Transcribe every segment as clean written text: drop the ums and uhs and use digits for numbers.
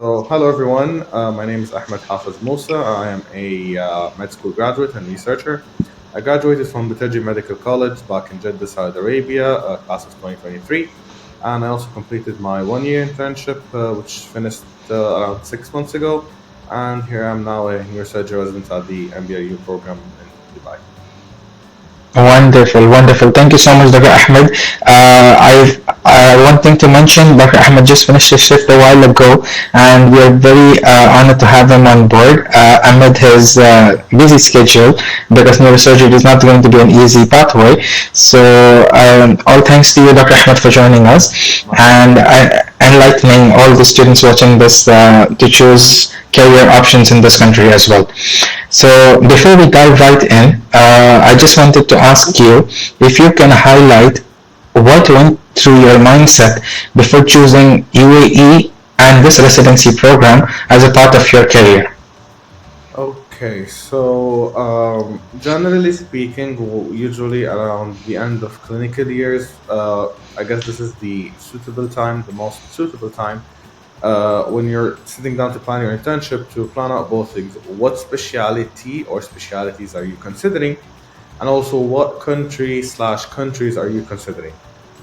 So, hello everyone. My name is Ahmed Hafez Mousa. I am a med school graduate and researcher. I graduated from Bataji Medical College back in Jeddah, Saudi Arabia, class of 2023. And I also completed my 1 year internship, which finished around 6 months ago. And here I am now a NeuroSurgery Resident at the MBRU Program in Dubai. Wonderful, wonderful. Thank you so much, Dr. Ahmed. One thing to mention, Dr. Ahmed just finished his shift a while ago, and we are very honored to have him on board amid his busy schedule because neurosurgery is not going to be an easy pathway. So, all thanks to you, Dr. Ahmed, for joining us and enlightening all the students watching this to choose career options in this country as well. So before we dive right in, I just wanted to ask you if you can highlight what went through your mindset before choosing UAE and this residency program as a part of your career. Okay, so generally speaking, usually around the end of clinical years, I guess this is the suitable time, the most suitable time, when you're sitting down to plan your internship to plan out both things. What specialty or specialities are you considering? And also, what country/countries are you considering?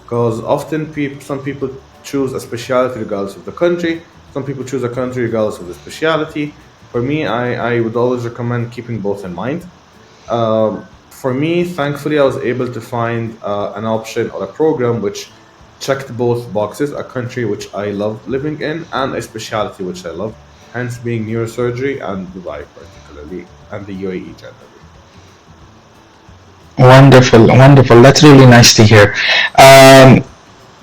Because often some people choose a specialty regardless of the country. Some people choose a country regardless of the specialty. For me, I would always recommend keeping both in mind. For me, thankfully, I was able to find an option or a program which checked both boxes: a country which I love living in and a specialty which I love, hence being neurosurgery and Dubai particularly, and the UAE generally. Wonderful, wonderful. That's really nice to hear. Um,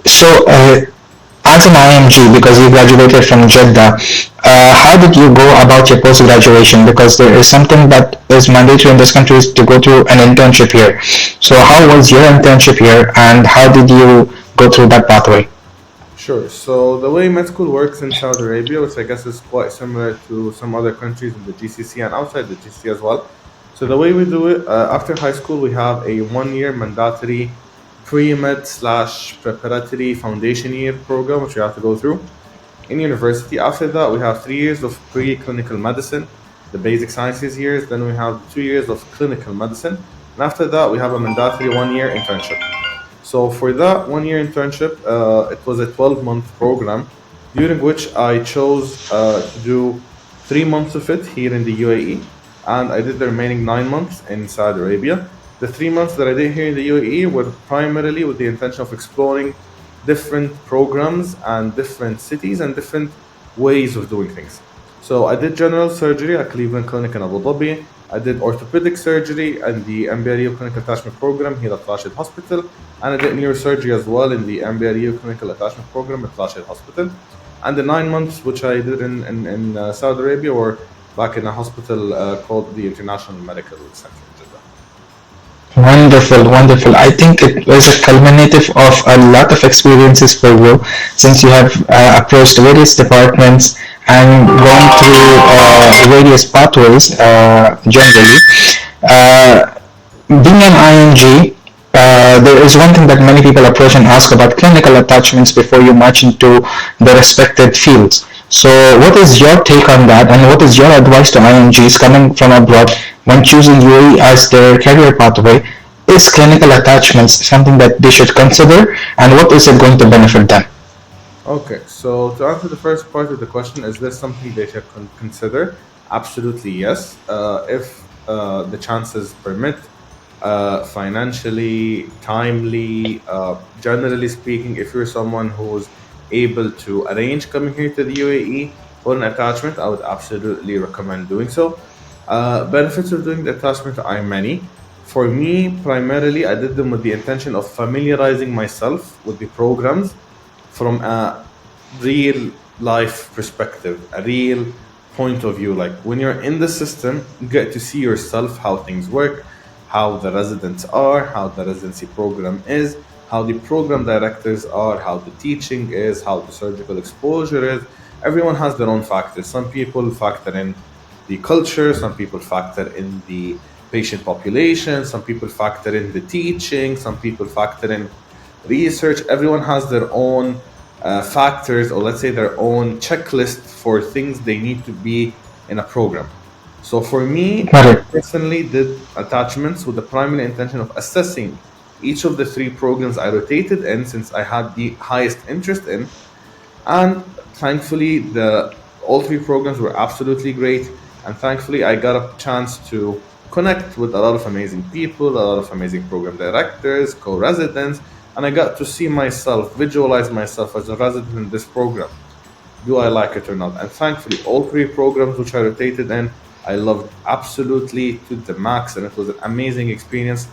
so, as an IMG, because you graduated from Jeddah, how did you go about your post-graduation? Because there is something that is mandatory in this country is to go through an internship here. So how was your internship here and how did you go through that pathway? Sure. So the way med school works in Saudi Arabia, which I guess is quite similar to some other countries in the GCC and outside the GCC as well. So the way we do it, after high school, we have a 1 year mandatory pre-med/ preparatory foundation year program, which we have to go through. In university, after that, we have 3 years of pre-clinical medicine, the basic sciences years. Then we have 2 years of clinical medicine. And after that, we have a mandatory 1 year internship. So for that 1 year internship, it was a 12-month program, during which I chose to do 3 months of it here in the UAE, and I did the remaining 9 months in Saudi Arabia. The 3 months that I did here in the UAE were primarily with the intention of exploring different programs and different cities and different ways of doing things. So I did general surgery at Cleveland Clinic in Abu Dhabi. I did orthopedic surgery and the MBRU Clinical Attachment Program here at Rashid Hospital. And I did neurosurgery as well in the MBRU Clinical Attachment Program at Rashid Hospital. And the 9 months which I did in Saudi Arabia were back in a hospital called the International Medical Center in Jeddah. Wonderful, wonderful. I think it was a culminative of a lot of experiences for you since you have approached various departments and gone through various pathways generally. Uh, Being an IMG, there is one thing that many people approach and ask about clinical attachments before you march into the respective fields. So, what is your take on that, and what is your advice to IMGs coming from abroad when choosing UAE as their career pathway? Is clinical attachments something that they should consider, and what is it going to benefit them? Okay, so to answer the first part of the question, is this something they should consider? Absolutely yes. If the chances permit, financially, timely, generally speaking, if you're someone who's able to arrange coming here to the UAE for an attachment, I would absolutely recommend doing so. Benefits of doing the attachment are many. For me, primarily, I did them with the intention of familiarizing myself with the programs from a real life perspective, a real point of view. Like when you're in the system, you get to see yourself how things work, how the residents are, how the residency program is, how the program directors are, how the teaching is, how the surgical exposure is. Everyone has their own factors. Some people factor in the culture, some people factor in the patient population, some people factor in the teaching, some people factor in research. Everyone has their own factors, or let's say their own checklist for things they need to be in a program. So for me, I Correct. personally did attachments with the primary intention of assessing each of the three programs I rotated in, since I had the highest interest in. And thankfully, the all three programs were absolutely great. And thankfully, I got a chance to connect with a lot of amazing people, a lot of amazing program directors, co-residents, and I got to see myself, visualize myself as a resident in this program. Do I like it or not? And thankfully, all three programs which I rotated in, I loved absolutely to the max, and it was an amazing experience.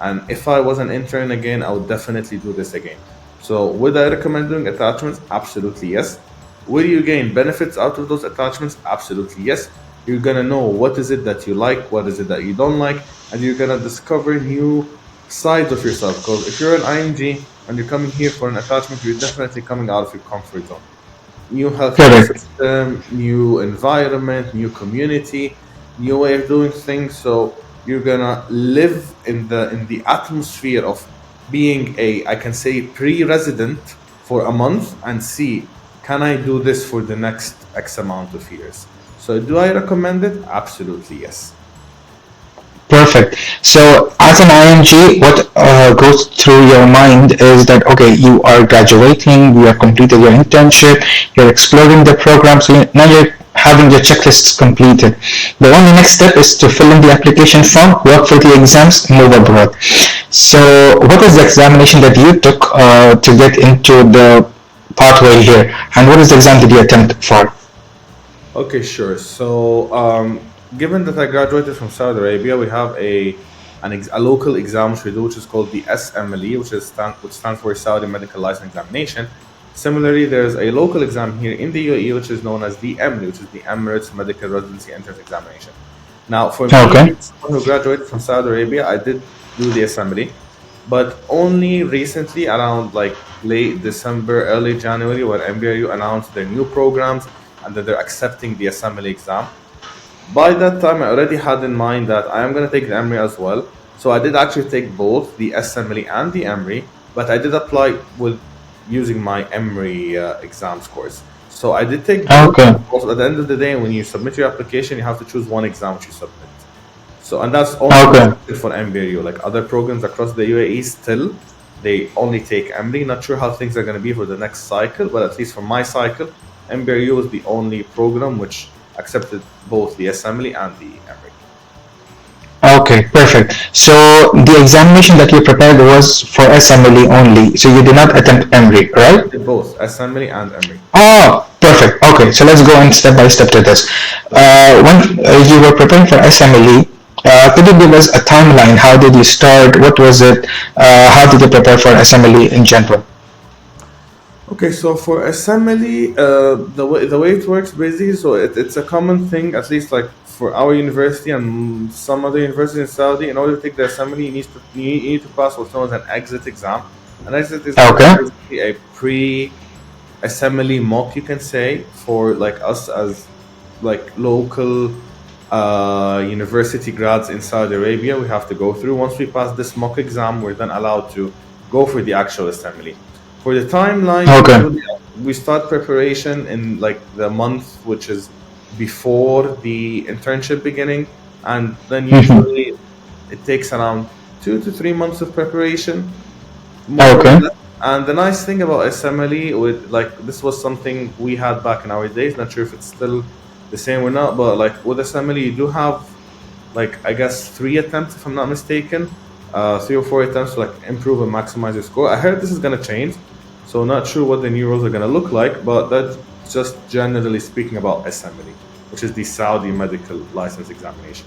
And if I was an intern again, I would definitely do this again. So, would I recommend doing attachments? Absolutely yes. Will you gain benefits out of those attachments? Absolutely yes. You're gonna know what is it that you like, what is it that you don't like, and you're gonna discover new sides of yourself. Because if you're an IMG and you're coming here for an attachment, you're definitely coming out of your comfort zone. New healthcare Correct. system, new environment, new community, new way of doing things. So you're gonna live in the atmosphere of being a, I can say, pre-resident for a month and see, can I do this for the next X amount of years? So do I recommend it? Absolutely yes. Perfect. So, as an IMG, what goes through your mind is that okay, you are graduating, you have completed your internship, you're exploring the program, so now you're having your checklists completed. The only next step is to fill in the application form, work for the exams, move abroad. So, what is the examination that you took to get into the pathway here, and what is the exam that you attempt for? Okay, sure. So, given that I graduated from Saudi Arabia, we have a local exam which we do, which is called the SMLE, which stands for Saudi Medical License Examination. Similarly, there's a local exam here in the UAE, which is known as the EMREE, which is the Emirates Medical Residency Entrance Examination. Now, for me, Okay. someone who graduated from Saudi Arabia, I did do the SMLE, but only recently, around like late December, early January, when MBRU announced their new programs and that they're accepting the SMLE exam. By that time, I already had in mind that I am going to take the EMRE as well. So I did actually take both the SMLE and the EMRE, but I did apply with using my EMRE exam scores. So I did take both. Okay. Also, at the end of the day, when you submit your application, you have to choose one exam which you submit. So, and that's only Okay. restricted for MBRU. Like other programs across the UAE, still they only take EMRE. Not sure how things are going to be for the next cycle, but at least for my cycle, MBRU was the only program which accepted both the SMLE and the EMRE. Okay, perfect. So the examination that you prepared was for SMLE only. So you did not attempt EMRE, I right? did both SMLE and EMRE. Oh, perfect. Okay, so let's go in step by step to this. Okay. When you were preparing for SMLE, could you give us a timeline? How did you start? What was it? How did you prepare for SMLE in general? Okay, so for assembly, the way it works basically, so it's a common thing, at least like for our university and some other universities in Saudi. In order to take the assembly, you need to pass what's known as an exit exam. An exit exam is Okay. basically a pre-assembly mock, you can say, for like us as like local university grads in Saudi Arabia. We have to go through. Once we pass this mock exam, we're then allowed to go for the actual assembly. For the timeline, Okay. usually we start preparation in like the month which is before the internship beginning, and then Mhm. usually it takes around 2 to 3 months of preparation, more or Okay. less. And the nice thing about SMLE, with like this was something we had back in our days. Not sure if it's still the same or not, but like with SMLE, you do have like I guess 3 attempts if I'm not mistaken, 3 or 4 attempts to like improve and maximize your score. I heard this is gonna change, so not sure what the new rules are gonna look like, but that's just generally speaking about SMLE, which is the Saudi Medical License Examination.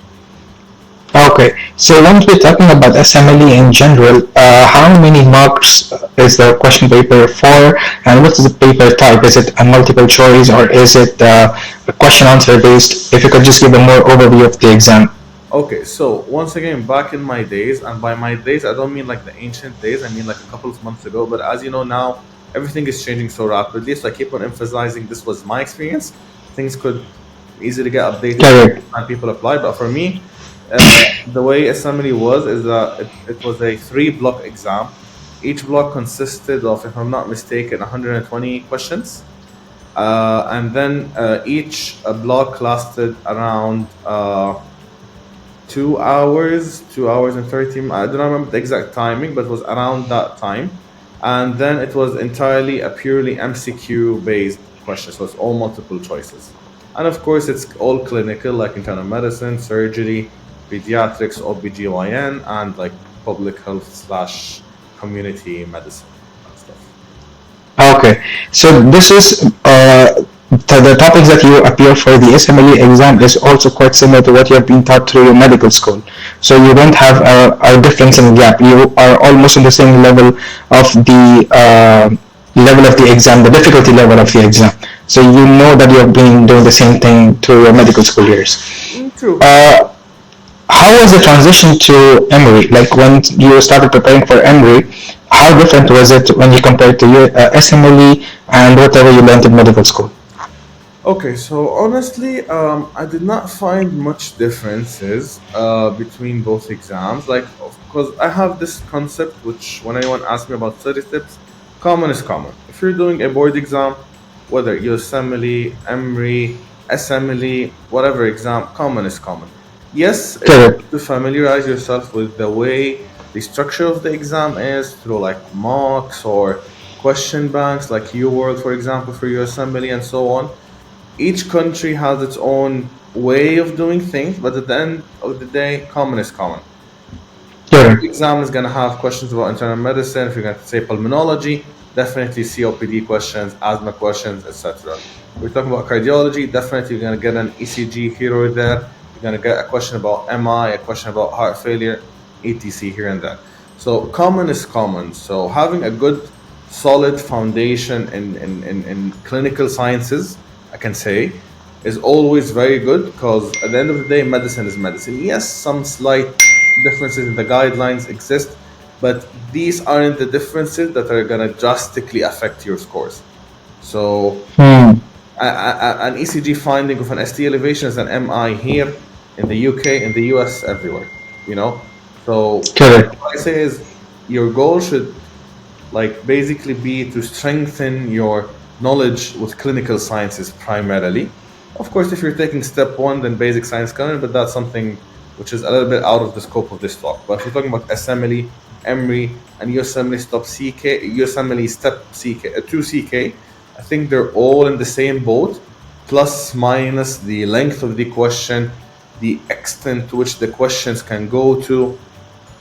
Okay, so once we're talking about SMLE in general, how many marks is the question paper for, and what is the paper type? Is it a multiple choice or is it a question answer based? If you could just give a more overview of the exam. Okay, so once again, back in my days, and by my days, I don't mean like the ancient days, I mean like a couple of months ago. But as you know now, everything is changing so rapidly. So I keep on emphasizing this was my experience. Things could easily get updated Correct. and people apply. But for me, the way assembly was is that it was a 3 block exam. Each block consisted of, if I'm not mistaken, 120 questions. And then each block lasted around 2 hours, 2 hours and 30. I don't remember the exact timing, but it was around that time. And then it was entirely a purely MCQ based question, so it's all multiple choices. And of course, it's all clinical, like internal medicine, surgery, pediatrics, OBGYN, and like public health slash community medicine and stuff. Okay, so this is the topics that you appear for the SMLE exam is also quite similar to what you have been taught through your medical school. So you don't have a difference in gap. You are almost in the same level of the exam, the difficulty level of the exam. So you know that you have been doing the same thing through your medical school years. True. How was the transition to EMREE? Like when you started preparing for EMREE, how different was it when you compared to your SMLE and whatever you learned in medical school? Okay, so honestly, I did not find much differences between both exams. Like, because I have this concept, which when anyone asks me about study tips, common is common. If you're doing a board exam, whether USMLE, EMRE, SMLE, whatever exam, common is common. Yes, it's Correct. good to familiarize yourself with the way the structure of the exam is through like mocks or question banks, like UWorld, for example, for USMLE and so on. Each country has its own way of doing things, but at the end of the day, common is common. Every Correct. exam is going to have questions about internal medicine. If you're going to say pulmonology, definitely COPD questions, asthma questions, etc. We're talking about cardiology, definitely you're going to get an ECG here or there. You're going to get a question about MI, a question about heart failure, etc. here and there. So common is common. So having a good, solid foundation in clinical sciences, I can say, is always very good, because at the end of the day, medicine is medicine. Yes, some slight differences in the guidelines exist, but these aren't the differences that are going to drastically affect your scores. So an ECG finding of an ST elevation is an MI here in the UK, in the US, everywhere, you know? So Correct. what I say is your goal should like basically be to strengthen your knowledge with clinical sciences primarily. Of course, if you're taking step one, then basic science coming, but that's something which is a little bit out of the scope of this talk. But if you're talking about SMLE, EMRE, and USMLE step CK, USMLE step CK, 2CK, I think they're all in the same boat, plus minus the length of the question, the extent to which the questions can go to.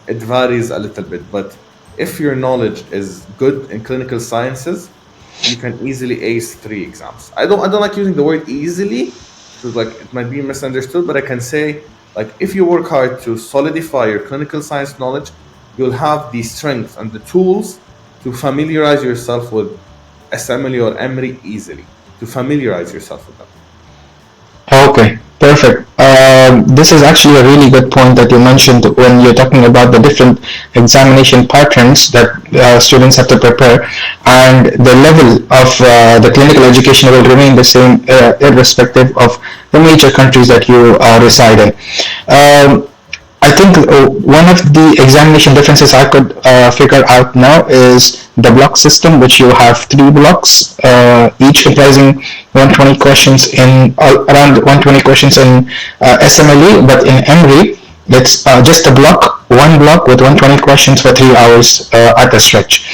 It varies a little bit, but if your knowledge is good in clinical sciences, you can easily ace 3 exams. I don't like using the word easily, because like it might be misunderstood, but I can say like if you work hard to solidify your clinical science knowledge, you'll have the strength and the tools to familiarize yourself with SMLE or EMRE easily. To familiarize yourself with them. Okay, perfect. This is actually a really good point that you mentioned when you're talking about the different examination patterns that students have to prepare, and the level of the clinical education will remain the same irrespective of the major countries that you reside in. I think one of the examination differences I could figure out now is the block system, which you have 3 blocks, each comprising 120 questions in around 120 questions in SMLE, but in EMRE, it's just a block, one block with 120 questions for 3 hours at a stretch.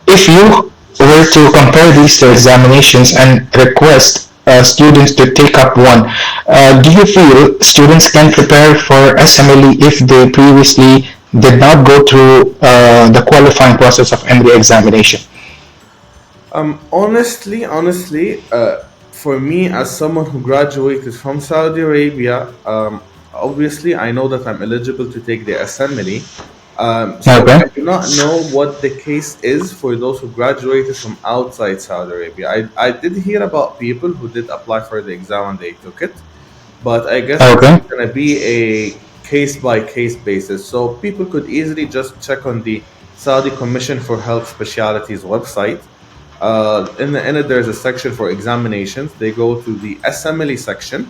If you were to compare these two examinations and request students to take up one, do you feel students can prepare for SMLE if they previously did not go through the qualifying process of EMRE examination? Honestly, for me as someone who graduated from Saudi Arabia, obviously I know that I'm eligible to take the SMLE. So Okay. I do not know what the case is for those who graduated from outside Saudi Arabia. I did hear about people who did apply for the exam and they took it, but I guess it's Okay. going to be a case by case basis. So people could easily just check on the Saudi Commission for Health Specialities website. In it, there's a section for examinations. They go to the SMLE section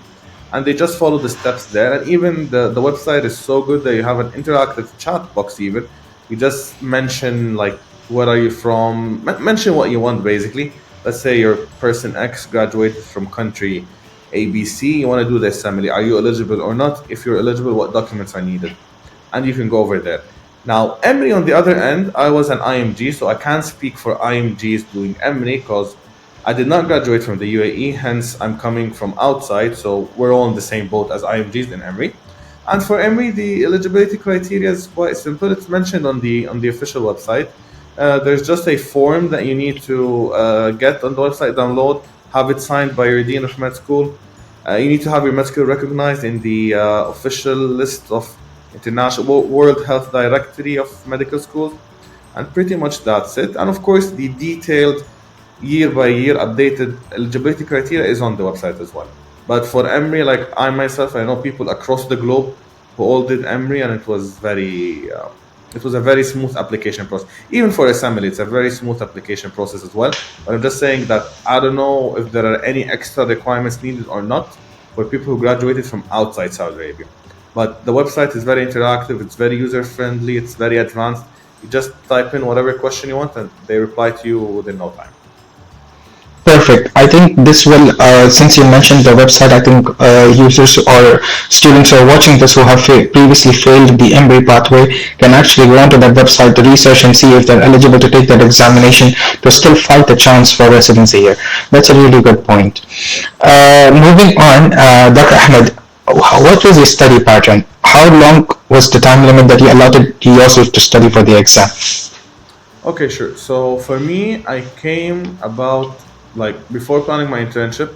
and they just follow the steps there. And even the website is so good that you have an interactive chat box even You just mention like where are you from, mention what you want basically. Let's say your person X graduated from country ABC. You want to do the assembly. Are you eligible or not? If you're eligible, what documents are needed? And you can go over there. Now, EMRE on the other end, I was an IMG, so I can't speak for IMGs doing EMRE because I did not graduate from the UAE, hence I'm coming from outside, so we're all in the same boat as IMGs in EMRE. And for EMRE, the eligibility criteria is quite simple. It's mentioned on the official website. There's just a form that you need to get on the website, download, have it signed by your dean of med school. You need to have your med school recognized in the official list of International World Health Directory of medical schools, and pretty much that's it. And of course, the detailed year by year updated eligibility criteria is on the website as well. But for EMRE, like I myself, I know people across the globe who all did EMRE, and it was a very smooth application process. Even for SMLE, it's a very smooth application process as well. But I'm just saying that I don't know if there are any extra requirements needed or not for people who graduated from outside Saudi Arabia. But the website is very interactive, it's very user friendly, it's very advanced. You just type in whatever question you want and they reply to you within no time. Perfect. I think this will, since you mentioned the website, I think users or students who are watching this who have previously failed the MBRU pathway can actually go onto that website to research and see if they're eligible to take that examination to still fight the chance for residency here. That's a really good point. Moving on, Dr. Ahmed, what was your study pattern? How long was the time limit that you allotted yourself to study for the exam? Okay, sure. So for me, I came about like before planning my internship,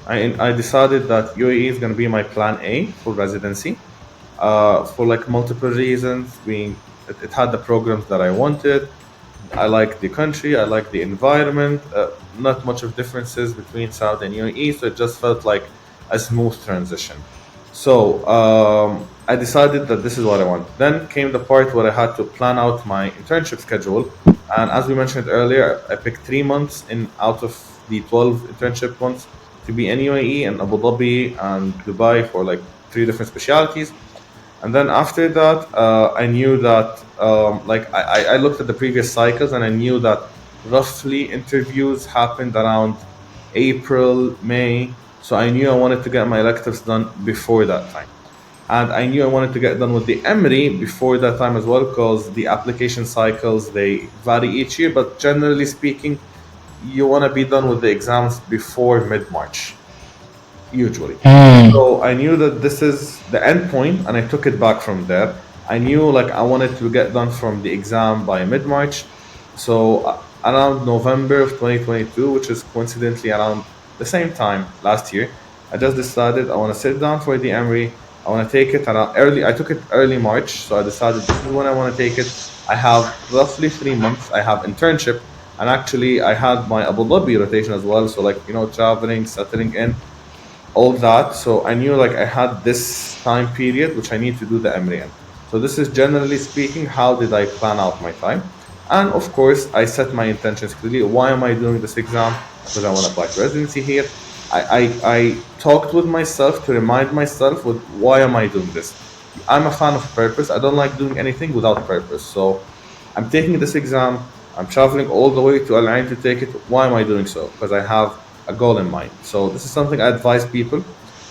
I decided that UAE is going to be my plan A for residency, for like multiple reasons. Being it had the programs that I wanted. I like the country. I like the environment. Not much of differences between South and UAE, so it just felt like a smooth transition. So I decided that this is what I want. Then came the part where I had to plan out my internship schedule, and as we mentioned earlier, I picked 3 months in out of the 12 internship months to be in UAE and Abu Dhabi and Dubai for like 3 different specialties. And then after that, I knew that I looked at the previous cycles and I knew that roughly interviews happened around April, May. So I knew I wanted to get my electives done before that time. And I knew I wanted to get done with the EMRE before that time as well, because the application cycles, they vary each year. But generally speaking, you want to be done with the exams before mid-March, usually. So I knew that this is the end point, and I took it back from there. I knew like I wanted to get done from the exam by mid-March. So around November of 2022, which is coincidentally around the same time last year, I just decided I want to sit down for the EMRE. I want to take it around early. I took it early March, so I decided this is when I want to take it. I have roughly 3 months. I have internship, and actually I had my Abu Dhabi rotation as well. So like traveling, settling in, all that. So I knew like I had this time period which I need to do the EMRE in. So this is generally speaking how did I plan out my time. And of course, I set my intentions clearly. Why am I doing this exam? Because I want to apply to residency here. I talked with myself to remind myself with why am I doing this? I'm a fan of purpose. I don't like doing anything without purpose. So I'm taking this exam. I'm traveling all the way to Al Ain to take it. Why am I doing so? Because I have a goal in mind. So this is something I advise people.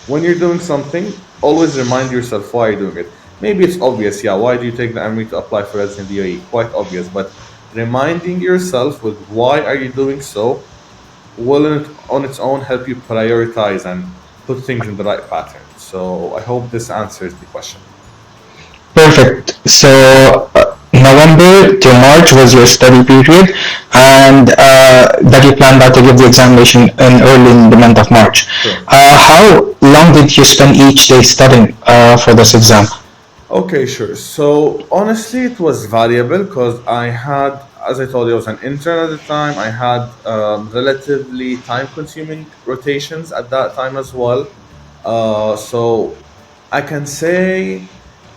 When you're doing something, always remind yourself why you're doing it. Maybe it's obvious, yeah, why do you take the EMRE to apply for residency in the UAE? Quite obvious, but reminding yourself with why are you doing so will on its own help you prioritize and put things in the right pattern. So I hope this answers the question. Perfect. So November to March was your study period, and that you planned out to give the examination early in the month of March. Sure. How long did you spend each day studying for this exam? Okay, sure. So honestly, it was variable because I had, as I told you, I was an intern at the time. I had relatively time-consuming rotations at that time as well. So I can say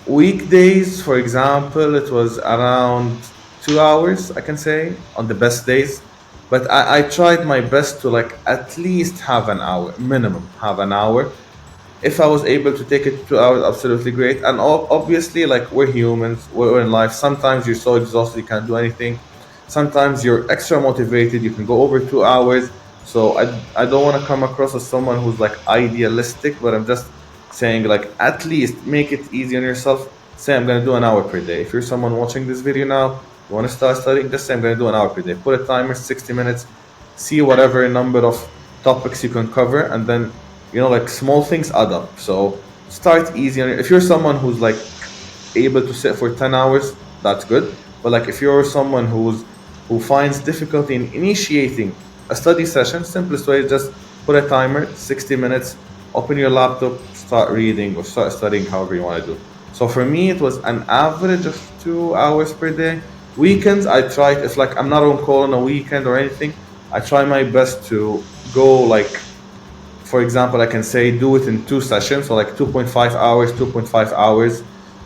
weekdays, for example, it was around 2 hours, I can say, on the best days. But I tried my best to like at least have an hour, minimum have an hour. If I was able to take it 2 hours, absolutely great. And obviously, like, we're humans, we're in life. Sometimes you're so exhausted you can't do anything. Sometimes you're extra motivated, you can go over 2 hours. So I don't want to come across as someone who's like idealistic, but I'm just saying, like, at least make it easy on yourself. Say I'm gonna do an hour per day. If you're someone watching this video now, you want to start studying, just say I'm gonna do an hour per day. Put a timer, 60 minutes, see whatever number of topics you can cover, and then, like, small things add up. So start easy. If you're someone who's like able to sit for 10 hours, that's good. But like, if you're someone who finds difficulty in initiating a study session, simplest way is just put a timer, 60 minutes, open your laptop, start reading or start studying, however you want to do. So for me, it was an average of 2 hours per day. Weekends, I try, if like I'm not on call on a weekend or anything, I try my best to go, like, for example, I can say do it in 2 sessions, so like 2.5 hours, 2.5 hours.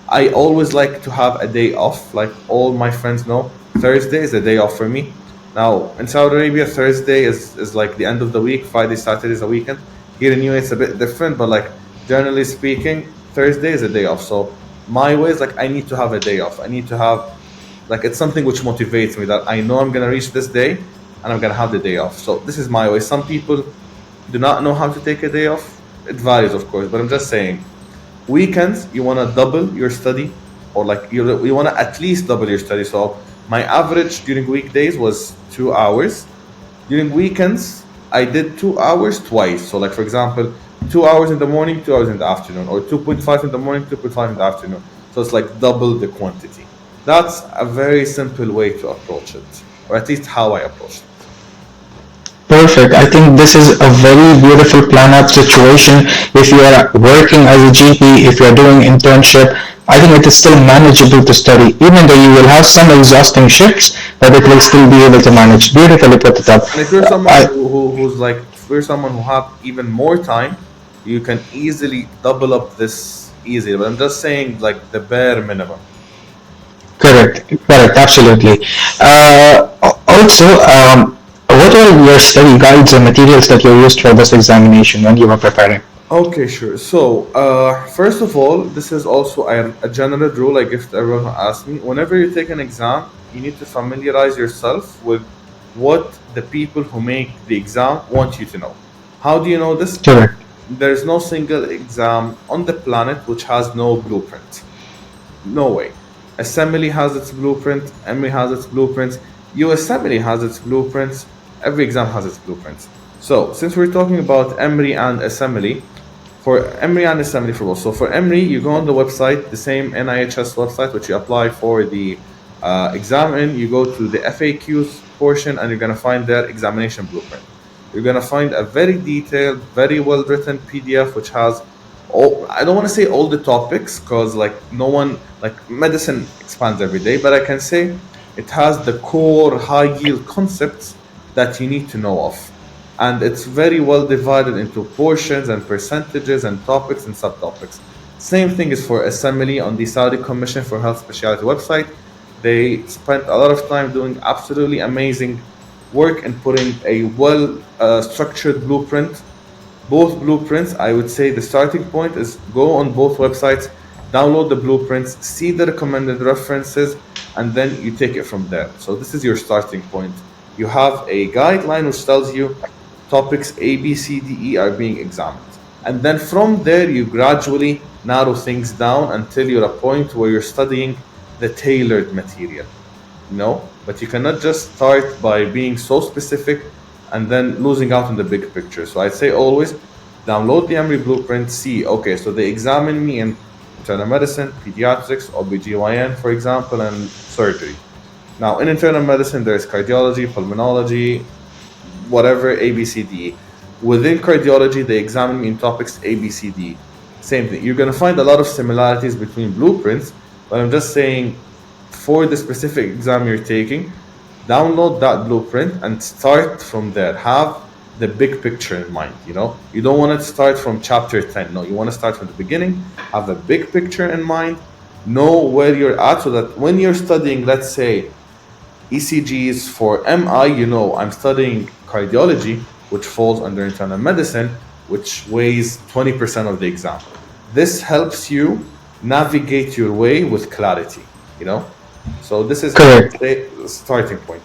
I always like to have a day off. Like, all my friends know, Thursday is a day off for me. Now, in Saudi Arabia, Thursday is like the end of the week, Friday, Saturday is a weekend. Here in UAE, it's a bit different, but like, generally speaking, Thursday is a day off. So my way is like, I need to have a day off. I need to have, like, it's something which motivates me, that I know I'm going to reach this day and I'm going to have the day off. So this is my way. Some people do not know how to take a day off. It varies, of course, but I'm just saying, weekends, you want to double your study, or like, you want to at least double your study. So my average during weekdays was 2 hours. During weekends, I did 2 hours twice. So like, for example, 2 hours in the morning, 2 hours in the afternoon, or 2.5 in the morning, 2.5 in the afternoon. So it's like double the quantity. That's a very simple way to approach it, or at least how I approached it. Perfect. I think this is a very beautiful plan out situation. If you are working as a GP, if you are doing internship, I think it is still manageable to study, even though you will have some exhausting shifts, but it will still be able to manage. Beautifully put it up. And if you're someone I, who's like, if you're someone who have even more time, you can easily double up this easily. But I'm just saying, like, the bare minimum. correct, absolutely. Also, what were your study guides and materials that you used for this examination when you were preparing? Okay, sure. So, first of all, this is also a general rule I give to everyone who asks me. Whenever you take an exam, you need to familiarize yourself with what the people who make the exam want you to know. How do you know this? Correct. There's no single exam on the planet which has no blueprint. No way. SMLE has its blueprint, EMREE has its blueprints, USMLE has its blueprints, every exam has its blueprints. So, since we're talking about EMREE and SMLE, for EMREE and SMLE for both. So for EMREE, you go on the website, the same NIHS website which you apply for the exam in. You go to the FAQs portion and you're going to find their examination blueprint. You're going to find a very detailed, very well written PDF which has all, I don't want to say all the topics, because like, no one, like, medicine expands every day, but I can say it has the core high yield concepts that you need to know of. And it's very well divided into portions and percentages and topics and subtopics. Same thing is for SMLE on the Saudi Commission for Health Specialty website. They spent a lot of time doing absolutely amazing work and putting a well structured blueprint. Both blueprints, I would say the starting point is go on both websites, download the blueprints, see the recommended references, and then you take it from there. So this is your starting point. You have a guideline which tells you topics A, B, C, D, E are being examined. And then from there, you gradually narrow things down until you're at a point where you're studying the tailored material. But you cannot just start by being so specific and then losing out on the big picture. So I'd say always download the EMREE blueprint, see, okay, so they examine me in internal medicine, pediatrics, OBGYN, for example, and surgery. Now, in internal medicine, there's cardiology, pulmonology, whatever, A, B, C, D, E. Within cardiology, they examine me in topics A, B, C, D. Same thing. You're going to find a lot of similarities between blueprints, but I'm just saying, for the specific exam you're taking, download that blueprint and start from there. Have the big picture in mind. You don't want to start from chapter 10. No, you want to start from the beginning, have a big picture in mind, know where you're at, so that when you're studying, let's say, ECGs for MI, I'm studying cardiology, which falls under internal medicine. which weighs 20% of the exam. This helps you navigate your way with clarity, you know? So this is, I would Correct. say, the starting point.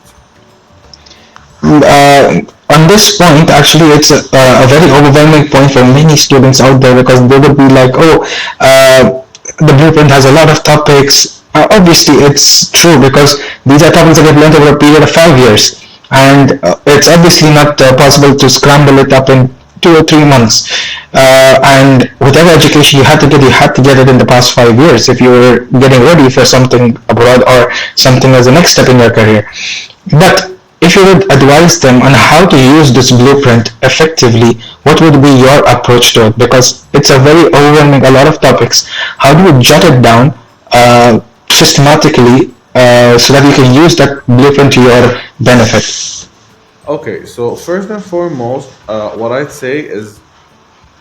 On this point, actually, it's a very overwhelming point for many students out there because they would be like, oh, the blueprint has a lot of topics. Obviously, it's true because these are topics that you've learned over a period of 5 years. And it's obviously not possible to scramble it up in 2 or 3 months. And whatever education you had to get it in the past 5 years if you were getting ready for something abroad or something as a next step in your career. But if you would advise them on how to use this blueprint effectively, what would be your approach to it? Because it's a very overwhelming, a lot of topics. How do you jot it down systematically so that you can use that blueprint to your benefit? Okay, so first and foremost, what I'd say is,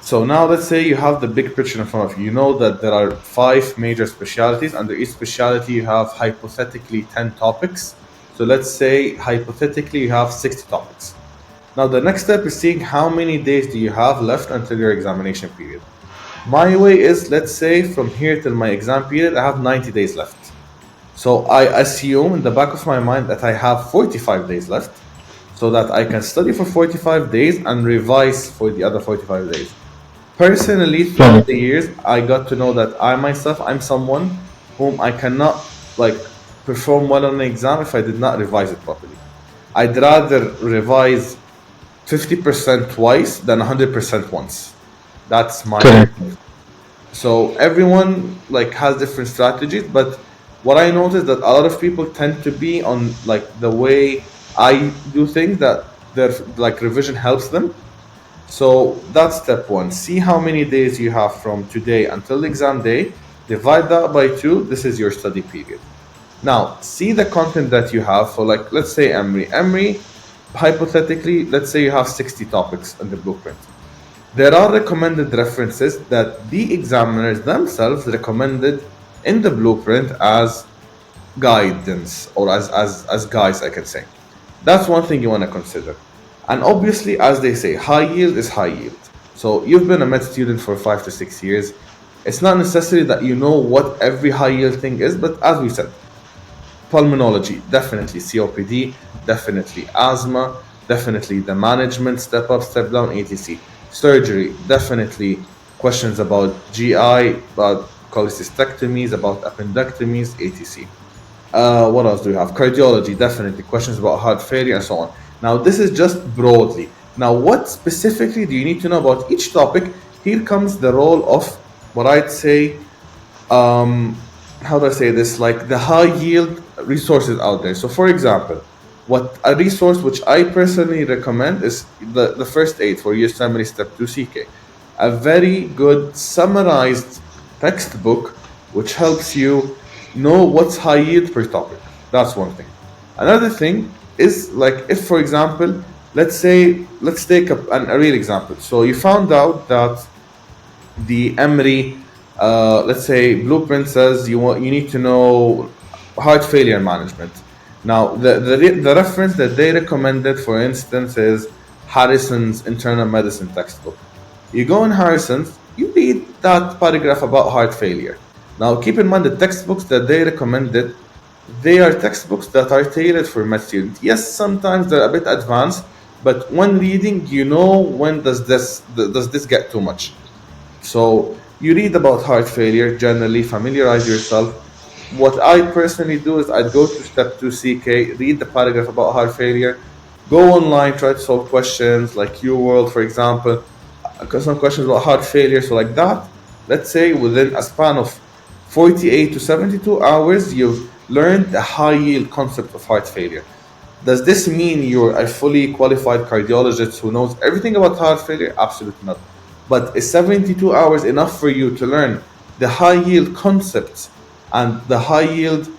so now let's say you have the big picture in front of you. You know that there are 5 major specialties. Under each specialty, you have hypothetically 10 topics. So let's say hypothetically you have 60 topics. Now the next step is seeing how many days do you have left until your examination period. My way is, let's say from here till my exam period, I have 90 days left. So I assume in the back of my mind that I have 45 days left so that I can study for 45 days and revise for the other 45 days. Personally, throughout the years, I got to know that I'm someone whom I cannot like perform well on an exam if I did not revise it properly. I'd rather revise 50% twice than 100% once. That's my Correct. belief. So everyone like has different strategies, but what I noticed that a lot of people tend to be on like the way I do things, that their like revision helps them. So that's step one. See how many days you have from today until the exam day. Divide that by 2. This is your study period. Now, see the content that you have for, like, let's say EMRE. EMRE, hypothetically, let's say you have 60 topics in the blueprint. There are recommended references that the examiners themselves recommended in the blueprint as guidance, or as guides, I can say. That's one thing you want to consider. And obviously, as they say, high yield is high yield. So you've been a med student for 5 to 6 years. It's not necessary that you know what every high yield thing is, but as we said, pulmonology, definitely COPD, definitely asthma, definitely the management, step up, step down, etc. Surgery, definitely questions about GI, about cholecystectomies, about appendectomies, etc. What else do we have? Cardiology, definitely questions about heart failure and so on. Now, this is just broadly. Now, what specifically do you need to know about each topic? Here comes the role of what I'd say, how do I say this? Like the high yield resources out there. So, for example, what a resource which I personally recommend is the first aid for USMLE Step 2 CK. A very good summarized textbook which helps you know what's high yield per topic. That's one thing. Another thing is, like, if for example, let's take a real example. So you found out that the EMRE, let's say blueprint says you need to know heart failure management. Now the reference that they recommended, for instance, is Harrison's internal medicine textbook. You go in Harrison's, you read that paragraph about heart failure. Now keep in mind the textbooks that they recommended, they are textbooks that are tailored for med students. Yes, sometimes they're a bit advanced, but when reading, you know when does this get too much. So you read about heart failure, generally familiarize yourself. What I personally do is I'd go to step 2 CK, read the paragraph about heart failure, go online, try to solve questions like UWorld, for example, some questions about heart failure. So like that, let's say within a span of 48 to 72 hours, you've learned the high yield concept of heart failure. Does this mean you're a fully qualified cardiologist who knows everything about heart failure? Absolutely not. But is 72 hours enough for you to learn the high yield concepts and the high yield,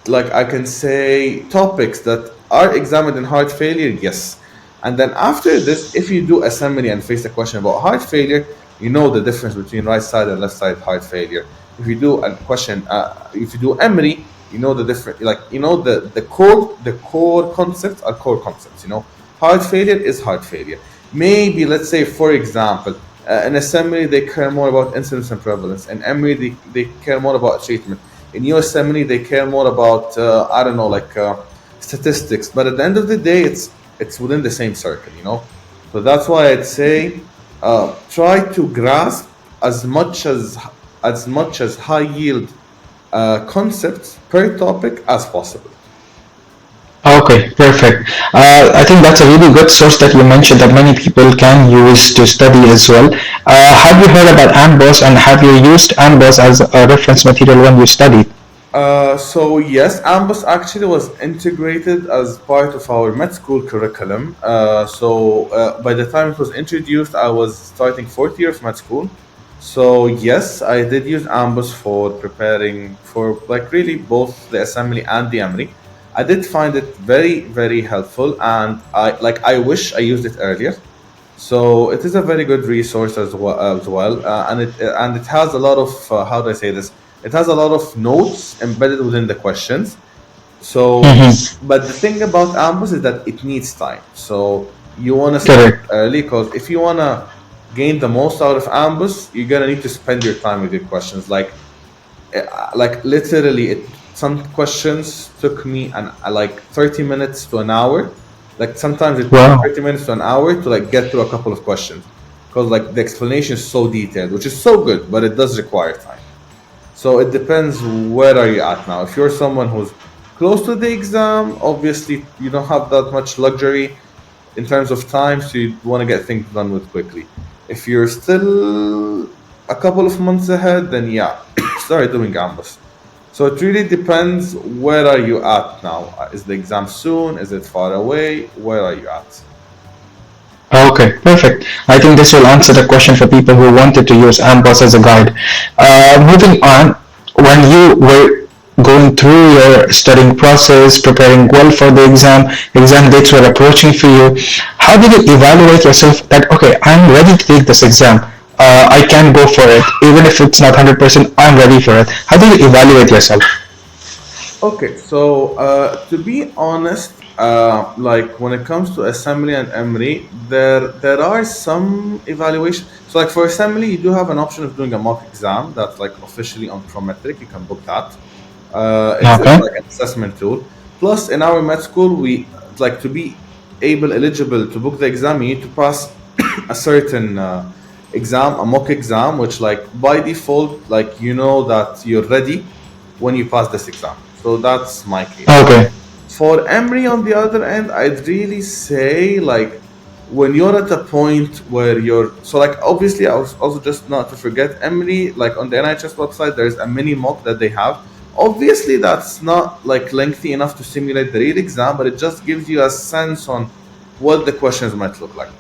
like I can say, topics that are examined in heart failure? Yes. And then after this, if you do assembly and face a question about heart failure, you know the difference between right side and left side heart failure. If you do a question, if you do EMRE, you know the different, like, you know the core concepts are core concepts. You know, heart failure is heart failure. Maybe, let's say, for example, in assembly they care more about incidence and prevalence. In EMRE they care more about treatment. In USMLE they care more about I don't know, like statistics. But at the end of the day, it's within the same circle, you know. So that's why I'd say try to grasp as much as high yield concepts per topic as possible. Okay, perfect. I think that's a really good source that you mentioned that many people can use to study as well. Have you heard about AMBOSS, and have you used AMBOSS as a reference material when you studied? So yes, AMBOSS actually was integrated as part of our med school curriculum. By the time it was introduced, I was starting fourth year of med school. So yes, I did use AMBOSS for preparing for like really both the assembly and the EMRE. I did find it very, very helpful, and I wish I used it earlier. So it is a very good resource as well, and it has a lot of how do I say this? It has a lot of notes embedded within the questions. So, Mm-hmm. but the thing about AMBOSS is that it needs time. So you want to start Correct. early, because if you want to gain the most out of AMBOSS, you're gonna need to spend your time with your questions. Like literally, some questions took me like 30 minutes to an hour. Like sometimes it took me Wow. 30 minutes to an hour to like get through a couple of questions, because like the explanation is so detailed, which is so good, but it does require time. So it depends, where are you at now. If you're someone who's close to the exam, obviously you don't have that much luxury in terms of time, so you want to get things done with quickly. If you're still a couple of months ahead, then yeah, start doing AMBOSS. So it really depends, where are you at now? Is the exam soon? Is it far away? Where are you at? Okay, perfect. I think this will answer the question for people who wanted to use AMBOSS as a guide. Moving on, when you were going through your studying process, preparing well for the exam dates were approaching for you, how did you evaluate yourself that, okay, I'm ready to take this exam? I can go for it. Even if it's not 100%, I'm ready for it. How do you evaluate yourself? Okay, so to be honest, like when it comes to assembly and EMRE, there are some evaluation. So like for assembly, you do have an option of doing a mock exam that's like officially on Prometric. You can book that. It's Okay. like an assessment tool. Plus, in our med school, we like to be eligible to book the exam. You need to pass a certain exam, a mock exam, which like by default, like you know that you're ready when you pass this exam. So that's my case. Okay. For Emory, on the other end, I'd really say like when you're at a point where you're so like obviously I was also, just not to forget, Emory, like on the NHS website there's a mini mock that they have. Obviously that's not like lengthy enough to simulate the real exam, but it just gives you a sense on what the questions might look like.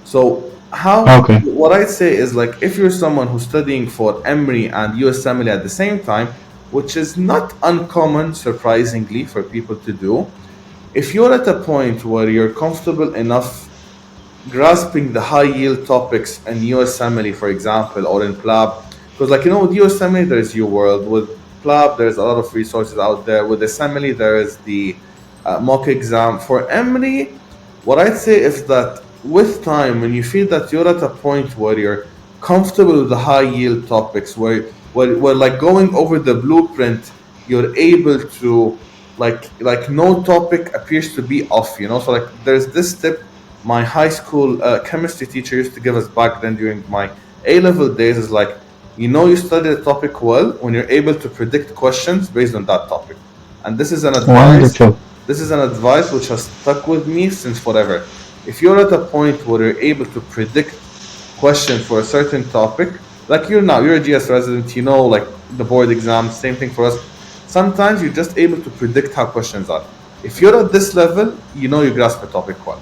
So how Okay. what I'd say is like if you're someone who's studying for Emory and USMLE at the same time, which is not uncommon, surprisingly, for people to do. If you're at a point where you're comfortable enough grasping the high yield topics in USMLE, for example, or in PLAB, because like you know, with USMLE there's UWorld, with PLAB there's a lot of resources out there. With assembly there is the mock exam. For EMRE, what I'd say is that with time, when you feel that you're at a point where you're comfortable with the high yield topics, where like going over the blueprint, you're able to like no topic appears to be off, you know. So like there's this tip my high school chemistry teacher used to give us back then during my A level days, is like, you know, you study the topic well when you're able to predict questions based on that topic. And this is an advice. Wonderful. This is an advice which has stuck with me since forever. If you're at a point where you're able to predict questions for a certain topic, like you're a GS resident, you know, like the board exams, same thing for us. Sometimes you're just able to predict how questions are. If you're at this level, you know you grasp a topic well.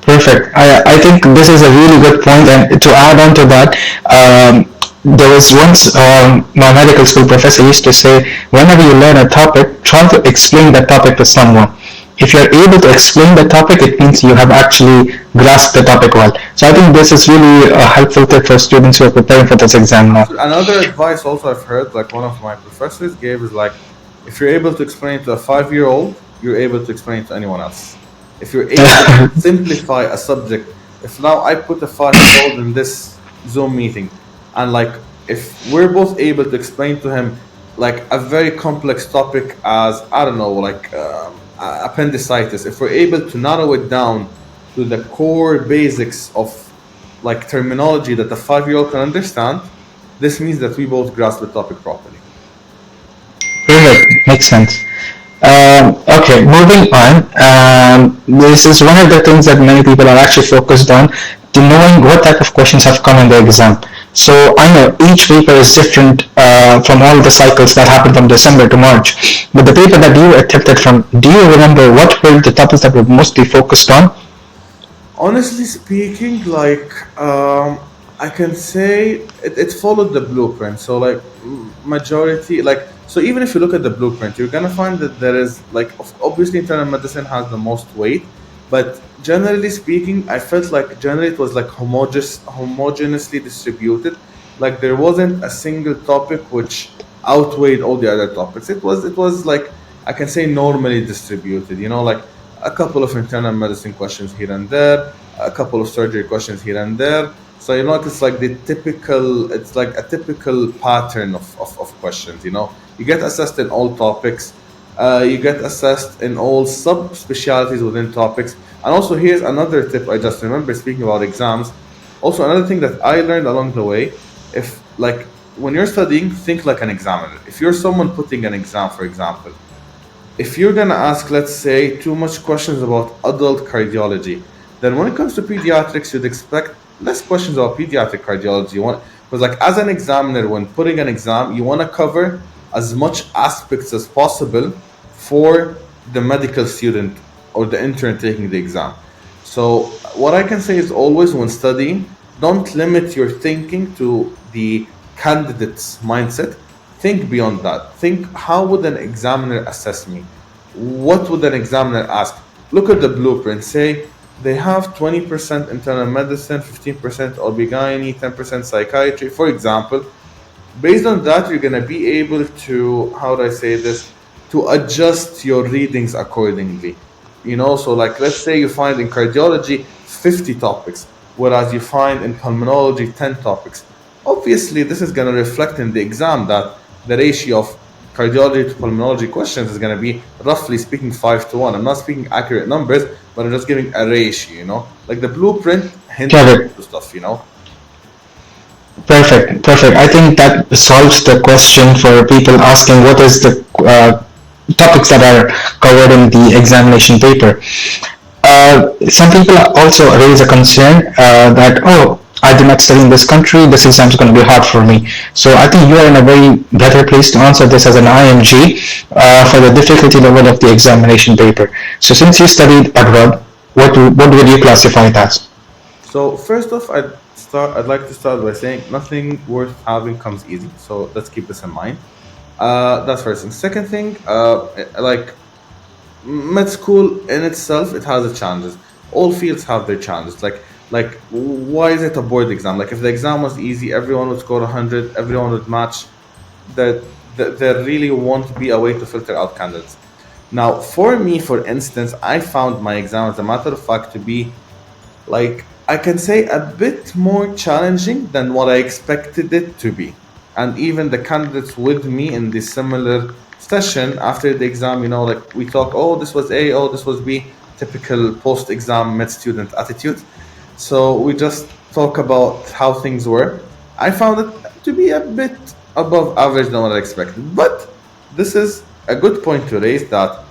Perfect. I think this is a really good point. And to add on to that, there was once my medical school professor used to say, whenever you learn a topic, try to explain that topic to someone. If you're able to explain the topic, it means you have actually grasped the topic well. So I think this is really a helpful tip for students who are preparing for this exam now. Another advice also I've heard, like one of my professors gave, is like if you're able to explain it to a 5-year-old, you're able to explain it to anyone else. If you're able to simplify a subject, if now I put a 5-year-old in this Zoom meeting, and like if we're both able to explain to him like a very complex topic as I don't know, like appendicitis, if we're able to narrow it down to the core basics of like terminology that a 5-year-old can understand, this means that we both grasp the topic properly. Perfect. Makes sense. Okay, moving on. This is one of the things that many people are actually focused on, to knowing what type of questions have come in the exam. So I know each paper is different from all the cycles that happened from December to March. But the paper that you attempted from, do you remember what were the topics that were mostly focused on? Honestly speaking, like I can say it followed the blueprint. So like majority, like so even if you look at the blueprint, you're gonna find that there is like obviously internal medicine has the most weight, but generally speaking, I felt like generally it was like homogeneously distributed. Like there wasn't a single topic which outweighed all the other topics. It was like I can say normally distributed. You know, like a couple of internal medicine questions here and there, a couple of surgery questions here and there. So you know, it's like the typical. It's like a typical pattern of questions. You know, you get assessed in all topics. You get assessed in all subspecialties within topics. And also, here's another tip I just remember speaking about exams. Also, another thing that I learned along the way, if like when you're studying, think like an examiner. If you're someone putting an exam, for example, if you're gonna ask, let's say, too much questions about adult cardiology, then when it comes to pediatrics, you'd expect less questions about pediatric cardiology. You want, because like as an examiner, when putting an exam, you want to cover as much aspects as possible for the medical student or the intern taking the exam. So what I can say is always when studying, don't limit your thinking to the candidate's mindset. Think beyond that. Think, how would an examiner assess me? What would an examiner ask? Look at the blueprint. Say they have 20% internal medicine, 15% OB/GYN, 10% psychiatry, for example. Based on that, you're going to be able to, how do I say this, to adjust your readings accordingly. You know, so like let's say you find in cardiology 50 topics, whereas you find in pulmonology 10 topics. Obviously, this is going to reflect in the exam that the ratio of cardiology to pulmonology questions is going to be roughly speaking 5-1. I'm not speaking accurate numbers, but I'm just giving a ratio, you know, like the blueprint hints Got it. to stuff, you know. Perfect, perfect. I think that solves the question for people asking what is the topics that are covered in the examination paper. Some people also raise a concern that, oh, I did not study in this country, this exam is going to be hard for me. So I think you are in a very better place to answer this as an IMG for the difficulty level of the examination paper. So since you studied abroad, what would you classify it as? So first off, I'd like to start by saying nothing worth having comes easy. So let's keep this in mind. That's first thing. Second thing, like med school in itself, it has its challenges. All fields have their challenges. Like why is it a board exam? Like if the exam was easy, everyone would score 100, everyone would match. That there really won't be a way to filter out candidates. Now, for me, for instance, I found my exam, as a matter of fact, to be like I can say a bit more challenging than what I expected it to be. And even the candidates with me in the similar session after the exam, you know, like we talk, oh, this was A, oh, this was B, typical post exam med student attitude. So we just talk about how things were. I found it to be a bit above average than what I expected. But this is a good point to raise that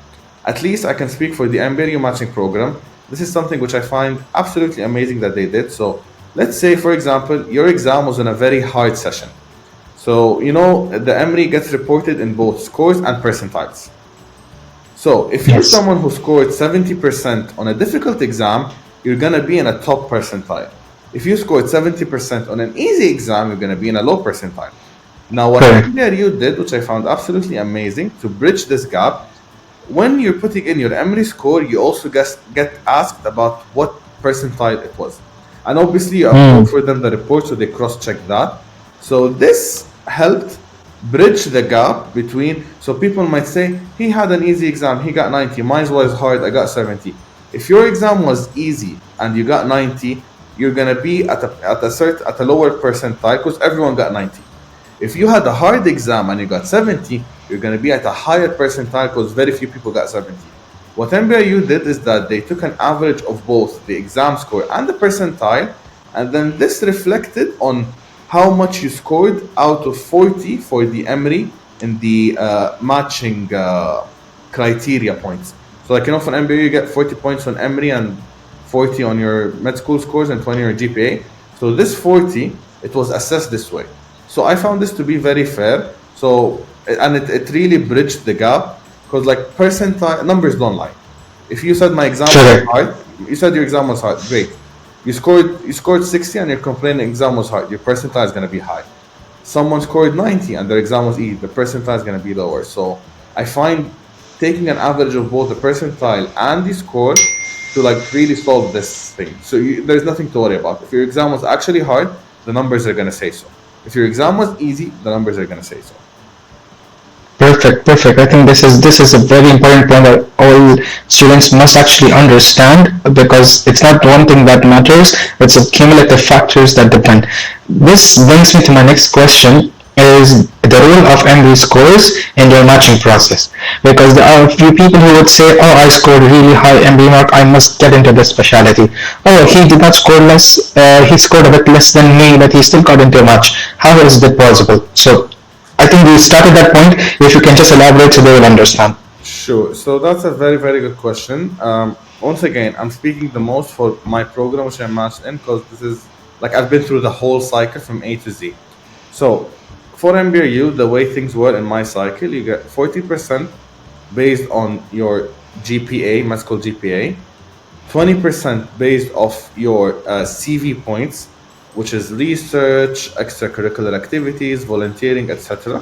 at least I can speak for the MBRU matching program. This is something which I find absolutely amazing that they did. So let's say, for example, your exam was in a very hard session. So, you know, the EMREE gets reported in both scores and percentiles. So if you're Yes. someone who scored 70% on a difficult exam, you're going to be in a top percentile. If you scored 70% on an easy exam, you're going to be in a low percentile. Now, what Correct. MBRU did, which I found absolutely amazing, to bridge this gap, when you're putting in your EMREE score, you also get asked about what percentile it was. And obviously, you upload for them the report, so they cross-check that. So this helped bridge the gap between, so people might say, he had an easy exam, he got 90, mine was hard, I got 70. If your exam was easy and you got 90, you're gonna be at a lower percentile because everyone got 90. If you had a hard exam and you got 70, you're gonna be at a higher percentile because very few people got 70. What MBRU did is that they took an average of both the exam score and the percentile, and then this reflected on how much you scored out of 40 for the EMRE in the matching criteria points. So like, for MBA you get 40 points on EMRE and 40 on your med school scores and 20 on your GPA. So this 40, it was assessed this way. So I found this to be very fair. So, and it really bridged the gap, because like percentile numbers don't lie. If you said my exam was hard, you said your exam was hard, great. You scored 60 and you're complaining exam was hard, your percentile is gonna be high. Someone scored 90 and their exam was easy, the percentile is gonna be lower. So I find taking an average of both the percentile and the score to like really solve this thing. So there's nothing to worry about. If your exam was actually hard, the numbers are gonna say so. If your exam was easy, the numbers are gonna say so. Perfect. I think this is a very important point that all students must actually understand, because it's not one thing that matters, it's a cumulative factors that depend. This brings me to my next question, is the role of MBRU scores in your matching process. Because there are a few people who would say, oh, I scored a really high MBRU mark, I must get into this specialty. Oh, he did not score less, he scored a bit less than me, but he still got into a match. How is that possible? So I think we started that point. If you can just elaborate so they will understand. Sure. So that's a very, very good question. Once again, I'm speaking the most for my program, which I'm matched in, because this is like I've been through the whole cycle from A to Z. So for MBRU, the way things were in my cycle, you get 40% based on your GPA, med school GPA, 20% based off your CV points, which is research, extracurricular activities, volunteering, etc.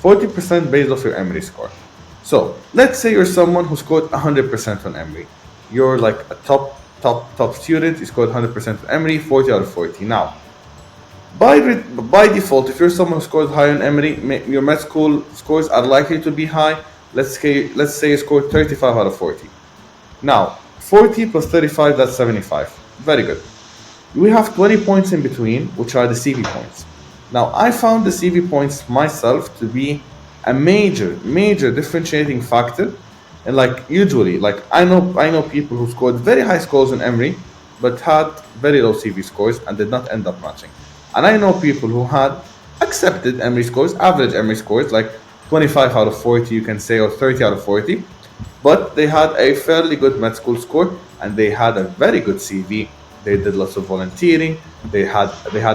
40% based off your EMRE score. So let's say you're someone who scored 100% on EMRE. You're like a top student, you scored 100% on EMRE, 40 out of 40. Now, by default, if you're someone who scored high on EMRE, your med school scores are likely to be high. Let's say you scored 35 out of 40. Now, 40 plus 35, that's 75. Very good. We have 20 points in between, which are the CV points. Now, I found the CV points myself to be a major differentiating factor. And like usually, like I know people who scored very high scores in EMRE, but had very low CV scores and did not end up matching. And I know people who had accepted EMRE scores, average EMRE scores, like 25 out of 40, you can say, or 30 out of 40, but they had a fairly good med school score and they had a very good CV. They did lots of volunteering. They had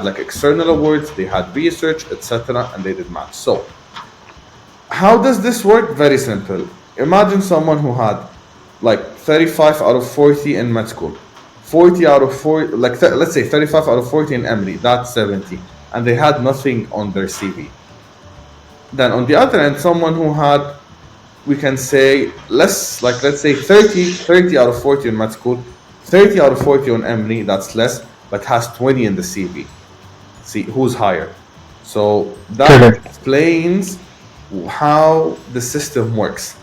like external awards. They had research, etc., and they did match. So, how does this work? Very simple. Imagine someone who had like 35 out of 40 in med school, 40 out of 40, like let's say 35 out of 40 in EMRE. That's 70, and they had nothing on their CV. Then on the other end, someone who had, we can say less, like let's say 30 out of 40 in med school. 30 out of 40 on EMRE, that's less, but has 20 in the CV. See, who's higher? So that explains how the system works.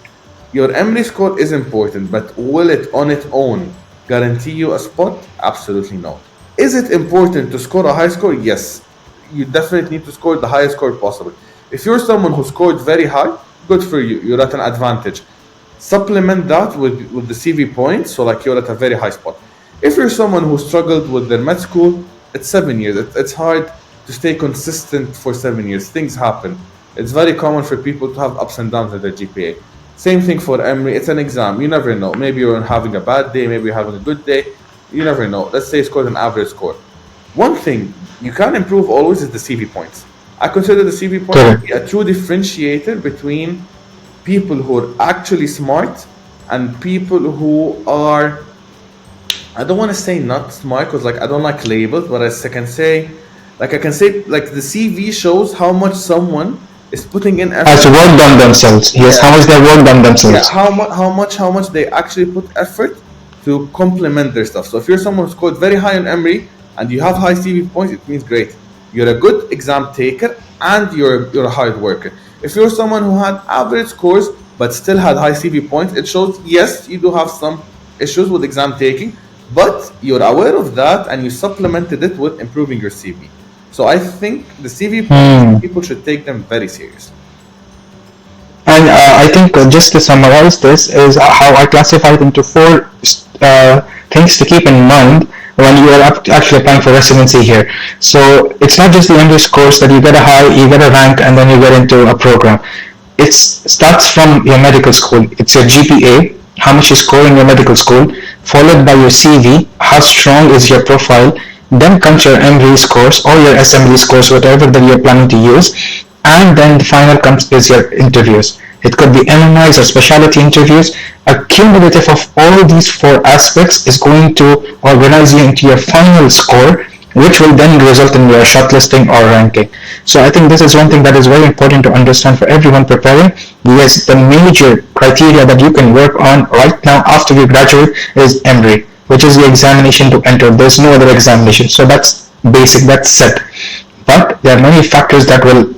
Your EMRE score is important, but will it on its own guarantee you a spot? Absolutely no. Is it important to score a high score? Yes. You definitely need to score the highest score possible. If you're someone who scored very high, good for you. You're at an advantage. Supplement that with the CV points, so like you're at a very high spot. If you're someone who struggled with their med school, it's 7 years. It's hard to stay consistent for 7 years. Things happen. It's very common for people to have ups and downs with their GPA. Same thing for EMRE. It's an exam. You never know. Maybe you're having a bad day. Maybe you're having a good day. You never know. Let's say you scored an average score. One thing you can improve always is the CV points. I consider the CV points to be a true differentiator between people who are actually smart and people who are, I don't want to say not smart because like I don't like labels, but I can say like the CV shows how much someone is putting in effort. Has worked on themselves. Yes, how much they worked on themselves. Yeah, how much they actually put effort to complement their stuff. So if you're someone who scored very high on EMRE and you have high CV points, it means great. You're a good exam taker and you're a hard worker. If you're someone who had average scores but still had high CV points, it shows yes, you do have some issues with exam taking, but you're aware of that and you supplemented it with improving your CV. So I think the CV points, people should take them very seriously. And I think just to summarize this is how I classify it into four things to keep in mind when you are actually applying for residency here. So it's not just the MBRU scores that you get a high, you get a rank, and then you get into a program. It starts from your medical school. It's your GPA, how much you score in your medical school, followed by your CV, how strong is your profile, then comes your MBRU scores or your SMLE scores, whatever that you're planning to use, and then the final comes is your interviews. It could be MMIs or specialty interviews. A cumulative of all these four aspects is going to organize you into your final score, which will then result in your shortlisting or ranking. So I think this is one thing that is very important to understand for everyone preparing, because the major criteria that you can work on right now after you graduate is EMREE, which is the examination to enter. There's no other examination. So that's basic, that's set. But there are many factors that will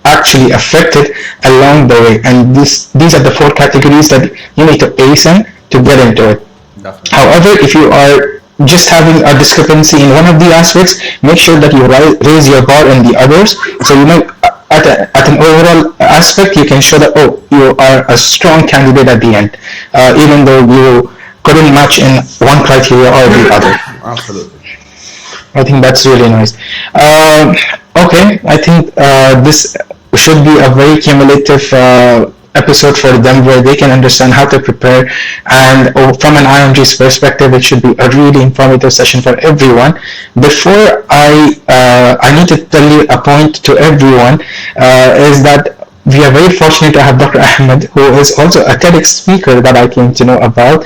actually affect it along the way, and these are the four categories that you need to ace in to get into it. Definitely. However, if you are just having a discrepancy in one of the aspects, make sure that you raise your bar in the others, so you know at an overall aspect you can show that, oh, you are a strong candidate at the end, even though you couldn't match in one criteria or the other. Absolutely. I think that's really nice. Okay, I think this should be a very cumulative episode for them, where they can understand how to prepare, and from an IMG's perspective, it should be a really informative session for everyone. Before I need to tell you a point to everyone, is that we are very fortunate to have Dr. Ahmed, who is also a TEDx speaker that I came to know about.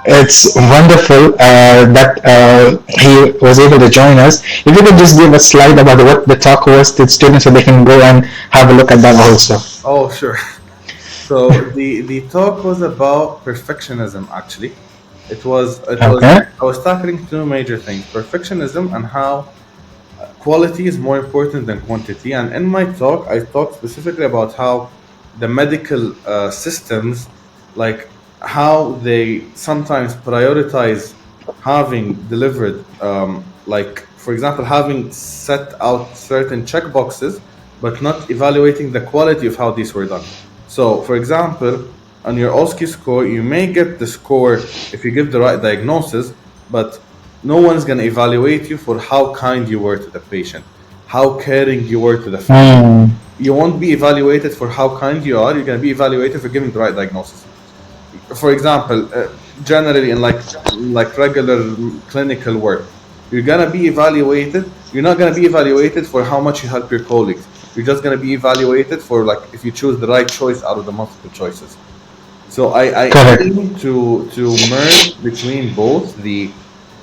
It's wonderful that he was able to join us. If you could just give a slide about what the talk was to students, so they can go and have a look at that also. Oh, sure. So the talk was about perfectionism. Actually, I was tackling two major things: perfectionism and how quality is more important than quantity. And in my talk, I talked specifically about how the medical systems, like how they sometimes prioritize having delivered, like for example, having set out certain checkboxes, but not evaluating the quality of how these were done. So, for example, on your OSCE score, you may get the score if you give the right diagnosis, but no one's going to evaluate you for how kind you were to the patient, how caring you were to the family. You won't be evaluated for how kind you are. You're going to be evaluated for giving the right diagnosis. For example, generally in like regular clinical work, you're going to be evaluated. You're not going to be evaluated for how much you help your colleagues. You're just going to be evaluated for like if you choose the right choice out of the multiple choices. So I aim to merge between both the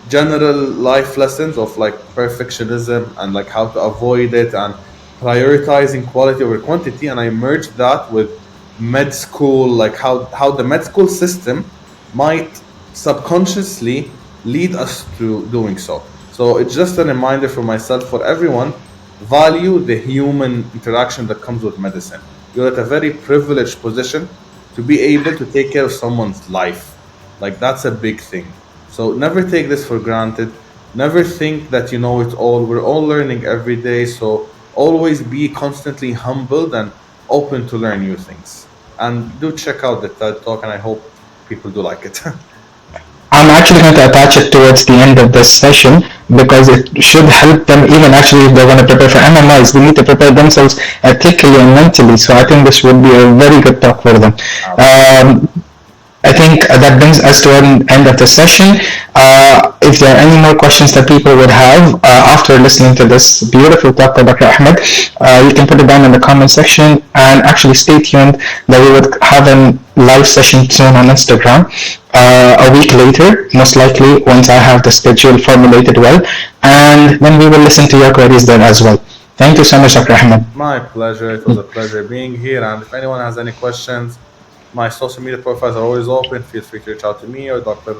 general life lessons of like perfectionism and like how to avoid it and prioritizing quality over quantity, and I merged that with med school, like how the med school system might subconsciously lead us to doing so. So it's just a reminder for myself, for everyone, value the human interaction that comes with medicine. You're at a very privileged position to be able to take care of someone's life. Like that's a big thing. So never take this for granted. Never think that you know it all. We're all learning every day. So always be constantly humbled and open to learn new things. And do check out the TED Talk, and I hope people do like it. I'm actually going to attach it towards the end of this session, because it should help them, even actually if they're going to prepare for MMIs, they need to prepare themselves ethically and mentally. So I think this would be a very good talk for them. I think that brings us to an end of the session. If there are any more questions that people would have after listening to this beautiful talk by Dr. Ahmed, you can put it down in the comment section, and actually stay tuned that we would have a live session soon on Instagram a week later, most likely, once I have the schedule formulated well, and then we will listen to your queries there as well. Thank you so much, Dr. Ahmed. My pleasure. It was a pleasure being here, and if anyone has any questions, my social media profiles are always open. Feel free to reach out to me or Dr.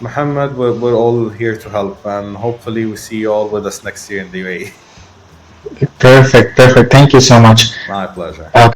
Muhammad. We're all here to help, and hopefully we see you all with us next year in the UAE. Perfect. Thank you so much. My pleasure. Okay.